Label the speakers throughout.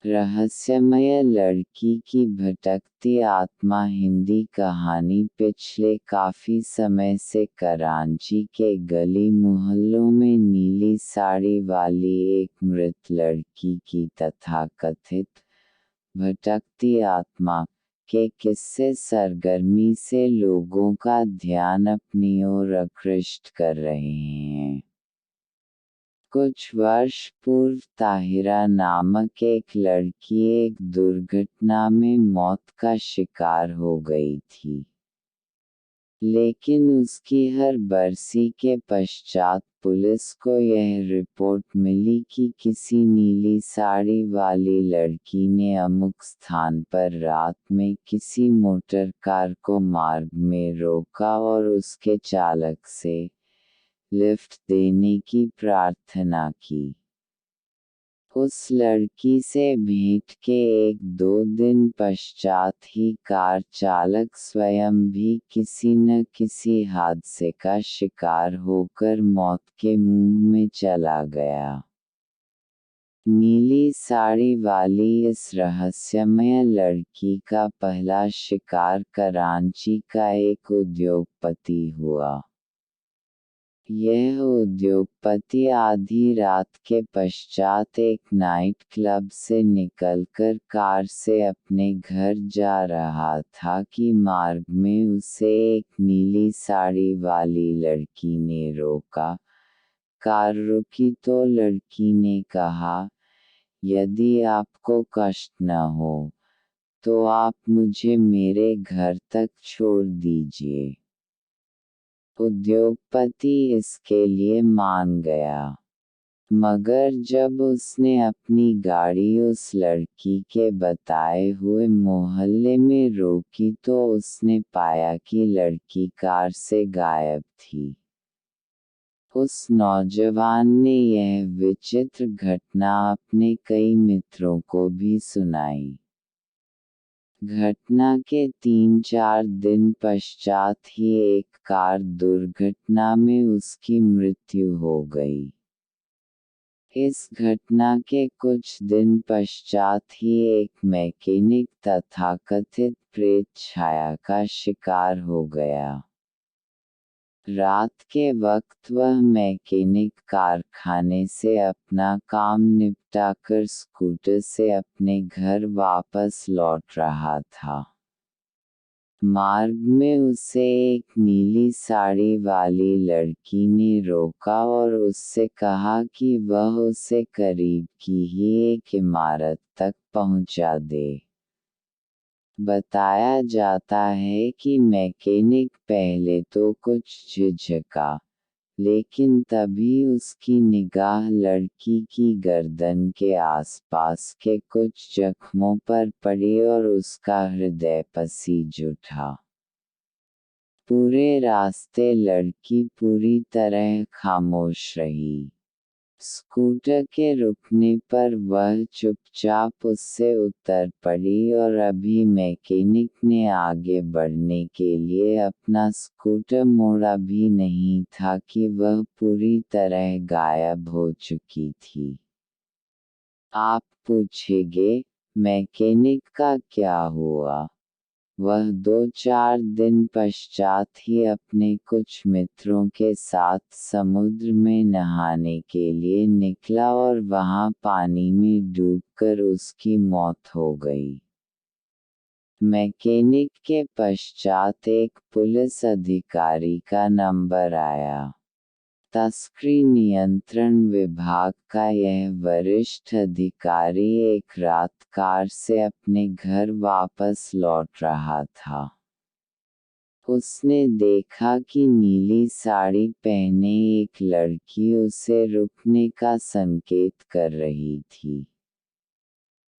Speaker 1: रहस्यमय लड़की की भटकती आत्मा हिंदी कहानी पिछले काफ़ी समय से करांची के गली मोहल्लों में नीली साड़ी वाली एक मृत लड़की की तथाकथित भटकती आत्मा के किस्से सरगर्मी से लोगों का ध्यान अपनी ओर आकृष्ट कर रहे हैं। कुछ वर्ष पूर्व ताहिरा नामक एक लड़की एक दुर्घटना में मौत का शिकार हो गई थी। लेकिन उसकी हर बरसी के पश्चात पुलिस को यह रिपोर्ट मिली कि किसी नीली साड़ी वाली लड़की ने अमुक स्थान पर रात में किसी मोटर कार को मार्ग में रोका और उसके चालक से लिफ्ट देने की प्रार्थना की। उस लड़की से भेंट के एक दो दिन पश्चात ही कार चालक स्वयं भी किसी न किसी हादसे का शिकार होकर मौत के मुंह में चला गया। नीली साड़ी वाली इस रहस्यमय लड़की का पहला शिकार करांची का एक उद्योगपति हुआ। यह उद्योगपति आधी रात के पश्चात एक नाइट क्लब से निकलकर कार से अपने घर जा रहा था कि मार्ग में उसे एक नीली साड़ी वाली लड़की ने रोका। कार रुकी तो लड़की ने कहा, यदि आपको कष्ट न हो, तो आप मुझे मेरे घर तक छोड़ दीजिए। उद्योगपति इसके लिए मान गया। मगर जब उसने अपनी गाड़ी उस लड़की के बताए हुए मोहल्ले में रोकी तो उसने पाया कि लड़की कार से गायब थी। उस नौजवान ने यह विचित्र घटना अपने कई मित्रों को भी सुनाई। घटना के 3-4 दिन पश्चात ही एक कार दुर्घटना में उसकी मृत्यु हो गई। इस घटना के कुछ दिन पश्चात ही एक मैकेनिक तथाकथित प्रेत छाया का शिकार हो गया। रात के वक्त वह मैकेनिक कारखाने से अपना काम निपटाकर स्कूटर से अपने घर वापस लौट रहा था। मार्ग में उसे एक नीली साड़ी वाली लड़की ने रोका और उससे कहा कि वह उसे करीब की ही एक इमारत तक पहुंचा दे। बताया जाता है कि मैकेनिक पहले तो कुछ झिझका, लेकिन तभी उसकी निगाह लड़की की गर्दन के आसपास के कुछ जख्मों पर पड़ी और उसका हृदय पसीज उठा। पूरे रास्ते लड़की पूरी तरह खामोश रही। स्कूटर के रुकने पर वह चुपचाप उससे उतर पड़ी और अभी मैकेनिक ने आगे बढ़ने के लिए अपना स्कूटर मोड़ा भी नहीं था कि वह पूरी तरह गायब हो चुकी थी। आप पूछेंगे, मैकेनिक का क्या हुआ? वह 2-4 दिन पश्चात ही अपने कुछ मित्रों के साथ समुद्र में नहाने के लिए निकला और वहां पानी में डूबकर उसकी मौत हो गई। मैकेनिक के पश्चात एक पुलिस अधिकारी का नंबर आया। तस्करी नियंत्रण विभाग का यह वरिष्ठ अधिकारी एक रात कार से अपने घर वापस लौट रहा था। उसने देखा कि नीली साड़ी पहने एक लड़की उसे रुकने का संकेत कर रही थी।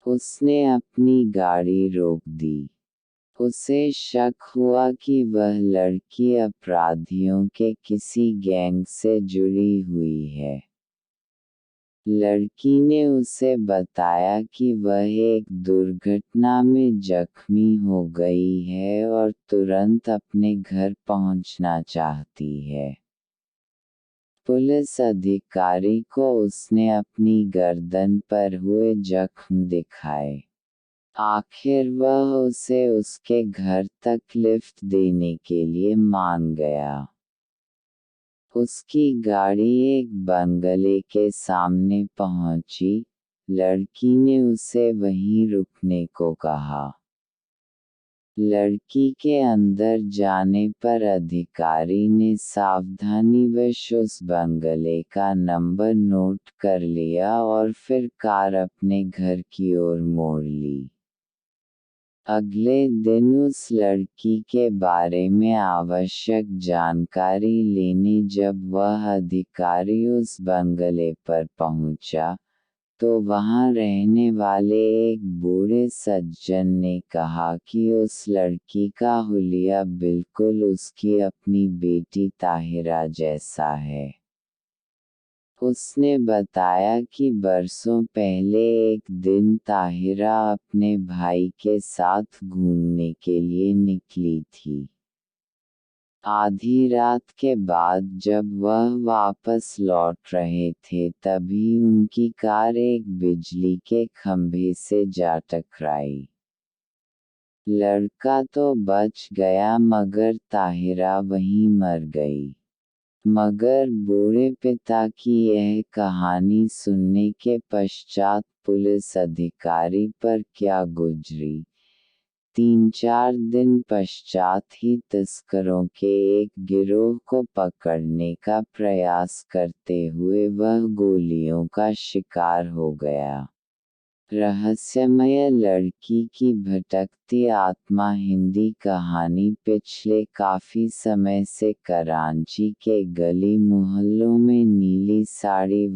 Speaker 1: उसने अपनी गाड़ी रोक दी। उसे शक हुआ कि वह लड़की अपराधियों के किसी गैंग से जुड़ी हुई है। लड़की ने उसे बताया कि वह एक दुर्घटना में जख्मी हो गई है और तुरंत अपने घर पहुंचना चाहती है। पुलिस अधिकारी को उसने अपनी गर्दन पर हुए जख्म दिखाए। आखिर वह उसे उसके घर तक लिफ्ट देने के लिए मान गया। उसकी गाड़ी एक बंगले के सामने पहुंची। लड़की ने उसे वहीं रुकने को कहा। लड़की के अंदर जाने पर अधिकारी ने सावधानीवश उस बंगले का नंबर नोट कर लिया और फिर कार अपने घर की ओर मोड़ ली। अगले दिन उस लड़की के बारे में आवश्यक जानकारी लेने जब वह अधिकारी उस बंगले पर पहुंचा, तो वहां रहने वाले एक बूढ़े सज्जन ने कहा कि उस लड़की का हुलिया बिल्कुल उसकी अपनी बेटी ताहिरा जैसा है। उसने बताया कि बरसों पहले एक दिन ताहिरा अपने भाई के साथ घूमने के लिए निकली थी। आधी रात के बाद जब वह वापस लौट रहे थे तभी उनकी कार एक बिजली के खंभे से जा टकराई। लड़का तो बच गया मगर ताहिरा वहीं मर गई। मगर बूढ़े पिता की यह कहानी सुनने के पश्चात पुलिस अधिकारी पर क्या गुजरी। 3-4 दिन पश्चात ही तस्करों के एक गिरोह को पकड़ने का प्रयास करते हुए वह गोलियों का शिकार हो गया। रहस्यमय लड़की की भटकती आत्मा हिंदी कहानी पिछले काफ़ी समय से करांची के गली मोहल्लों में नीली साड़ी